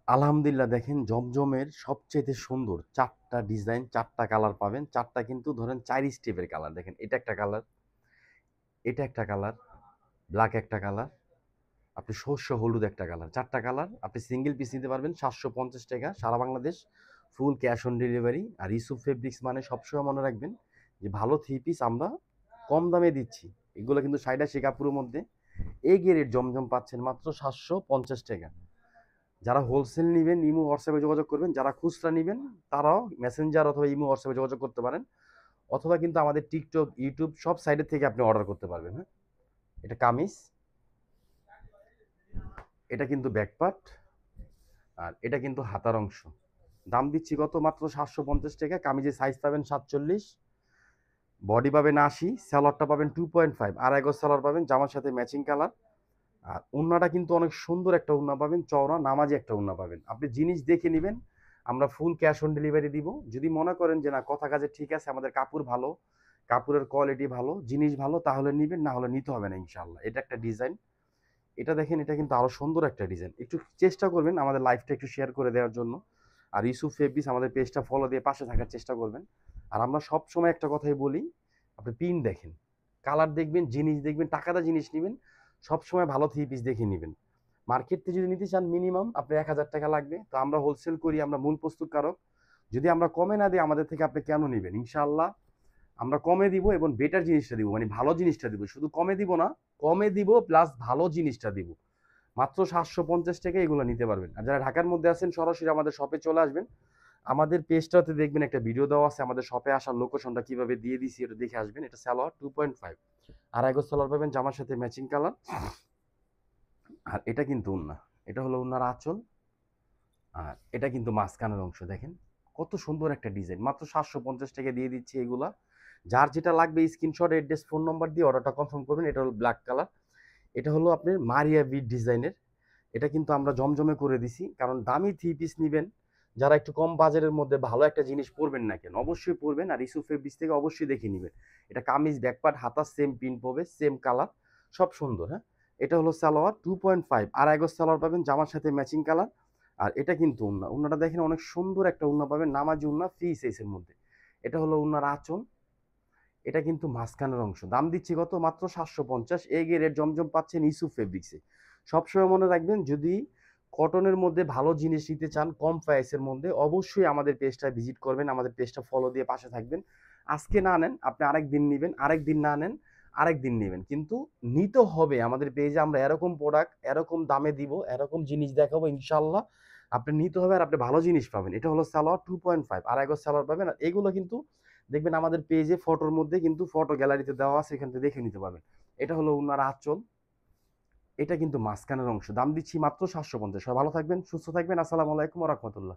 আলহামদুলিল্লাহ, দেখেন জমজমের সবচাইতে সুন্দর ৪টা ডিজাইন, ৪টা কালার পাবেন। ৪টা কিন্তু ধরেন ৪ স্টেপের কালার। দেখেন এটা একটা কালার, এটা একটা কালার, ব্ল্যাক একটা কালার, আপনি শস্য হলুদ একটা কালার। ৪টা কালার আপনি সিঙ্গেল পিস নিতে পারবেন ৭৫০ টাকা সারা Bangladesh, full cash on delivery. আর ইউসুফ ফেব্রিক্স মানে সবসময় মনে রাখবেন যে ভালো থ্রি পিস আমরা কম দামে দিচ্ছি। এগুলো কিন্তু ৮০ কাপড়ের মধ্যে এই গ্রেড জমজম পাচ্ছেন মাত্র ৭৫০ টাকা। যারা হোলসেল নিবেন ইমো হোয়াটসঅ্যাপে যোগাযোগ করবেন, যারা খুচরা নিবেন তারাও মেসেঞ্জার অথবা ইমো হোয়াটসঅ্যাপে যোগাযোগ করতে পারেন, অথবা কিন্তু আমাদের টিকটক ইউটিউব সব সাইডের থেকে আপনি অর্ডার করতে পারবেন। হ্যাঁ, এটা কামিজ, এটা কিন্তু ব্যাকপার্ট, আর এটা কিন্তু হাতার অংশ। দাম দিচ্ছি কত? মাত্র ৭৫০ টাকা। কামিজের সাইজ পাবেন ৪৭, বডি পাবেন ৮০, স্যালোয়ারটা পাবেন 2.5, আড়াই গজ স্যালোয়ার পাবেন, জামার সাথে ম্যাচিং কালার। আর ওড়নাটা কিন্তু অনেক সুন্দর একটা ওড়না পাবেন, চওড়া নামাজি একটা ওড়না পাবেন। আপনি জিনিস দেখে নেবেন, আমরা ফুল ক্যাশ অন ডেলিভারি দিব। যদি মনে করেন যে না কথা কাজে ঠিক আছে, আমাদের কাপড় ভালো, কাপড়ের কোয়ালিটি ভালো, জিনিস ভালো, তাহলে নিবেন, না হলে নিতে হবে না ইনশাআল্লাহ। এটা একটা ডিজাইন, এটা দেখেন, এটা কিন্তু আরো সুন্দর একটা ডিজাইন। একটু চেষ্টা করবেন আমাদের লাইভটা একটু শেয়ার করে দেওয়ার জন্য। আর ইউসুফ ফেব্রিক্স আমাদের পেজটা ফলো দিয়ে পাশে থাকার চেষ্টা করবেন। আর আমরা সব সময় একটা কথাই বলি, আপনি পিন দেখেন, কালার দেখবেন, জিনিস দেখবেন, টাকাটা জিনিস নেবেন, সবসময় ভালো থ্রি পিস দেখে নেবেন। মার্কেট থেকে যদি নিতে চান মিনিমাম আপনার ১,০০০ টাকা লাগবে। তো আমরা হোলসেল করি, আমরা মূল প্রস্তুতকারক। যদি আমরা কমে না দিই আমাদের থেকে আপনি কেন নেবেন? ইনশাআল্লাহ আমরা কমে দিব এবং বেটার জিনিসটা দিব, মানে ভালো জিনিসটা দিব। শুধু কমে দিব না, কমে দিব প্লাস ভালো জিনিসটা দিব। মাত্র ৭৫০ টাকা এগুলো নিতে পারবেন। আর যারা ঢাকার মধ্যে আছেন সরাসরি আমাদের শপে চলে আসবেন। আমাদের পেজটাতে দেখবেন একটা ভিডিও দেওয়া আছে, আমাদের শপে আসার লোকেশনটা কিভাবে দিয়ে দিছি এটা দেখে আসবেন। এটা সালোয়ার 2.5, আড়াই গজ সালোয়ার পাবেন, জামার সাথে ম্যাচিং কালার। আর এটা কিন্তু ওড়না, এটা হলো ওড়নার আঁচল। আর এটা কিন্তু মাঝখানের অংশ দেখেন, কত সুন্দর একটা ডিজাইন। মাত্র ৭৫০ টাকা দিয়ে দিচ্ছি এগুলা। যার যেটা লাগবে স্ক্রিনশট, অ্যাড্রেস, ফোন নাম্বার দিয়ে অর্ডারটা কনফার্ম করবেন। এটা হলো ব্ল্যাক কালার, এটা হলো আপনার মারিয়া বিট ডিজাইনের। এটা কিন্তু আমরা জমজমে করে দিছি, কারণ দামি থ্রি পিস নিবেন, যারা একটু কম বাজারের মধ্যে ভালো একটা জিনিস পরবেন না কেন, অবশ্যই পরবেন। আর ইসু ফেব্রিক্স থেকে অবশ্যই দেখে নেবেন। এটা কামিজ, ব্যাকপার্ট, হাতা সেম প্রিন্ট পাবে, সেম কালার, সব সুন্দর। হ্যাঁ, এটা হলো সালোয়ার 2.5, আড়াই গজ সালোয়ার পাবেন, জামার সাথে ম্যাচিং কালার। আর এটা কিন্তু ওড়না, ওড়নাটা দেখেন অনেক সুন্দর একটা ওড়না পাবেন, নামাজি ওড়না, ফ্রি সাইজের মধ্যে। এটা হলো ওড়নার আঁচল, এটা কিন্তু মাঝখানের অংশ। দাম দিচ্ছি কত? মাত্র ৭৫০। এই গ্রেড জমজম পাচ্ছেন ইসু ফেব্রিক্সে। সবসময় মনে রাখবেন, যদি কটনের মধ্যে ভালো জিনিস নিতে চান কম প্রাইসের মধ্যে, অবশ্যই আমাদের পেজটা ভিজিট করবেন, আমাদের পেজটা ফলো দিয়ে পাশে থাকবেন। আজকে না নেন আপনি আরেক দিন নেবেন, আরেক দিন না নেন আরেক দিন নেবেন, কিন্তু নিতে হবে। আমাদের পেজে আমরা এরকম প্রোডাক্ট এরকম দামে দিব, এরকম জিনিস দেখাবো ইনশাল্লাহ। আপনি নিতে হবে আর আপনি ভালো জিনিস পাবেন। এটা হলো সালোয়ার 2.5, আড়াই গজ সালোয়ার পাবেন। আর এগুলো কিন্তু দেখবেন আমাদের পেজে ফটোর মধ্যে কিন্তু ফটো গ্যালারিতে দেওয়া আছে, এখান থেকে দেখে নিতে পারবেন। এটা হলো উনার আঁচল, এটা কিন্তু মাঝখানের অংশ। দাম দিচ্ছি মাত্র ৭৫০। সবাই ভালো থাকবেন, সুস্থ থাকবেন। আসসালামু আলাইকুম ওয়া রাহমাতুল্লাহ।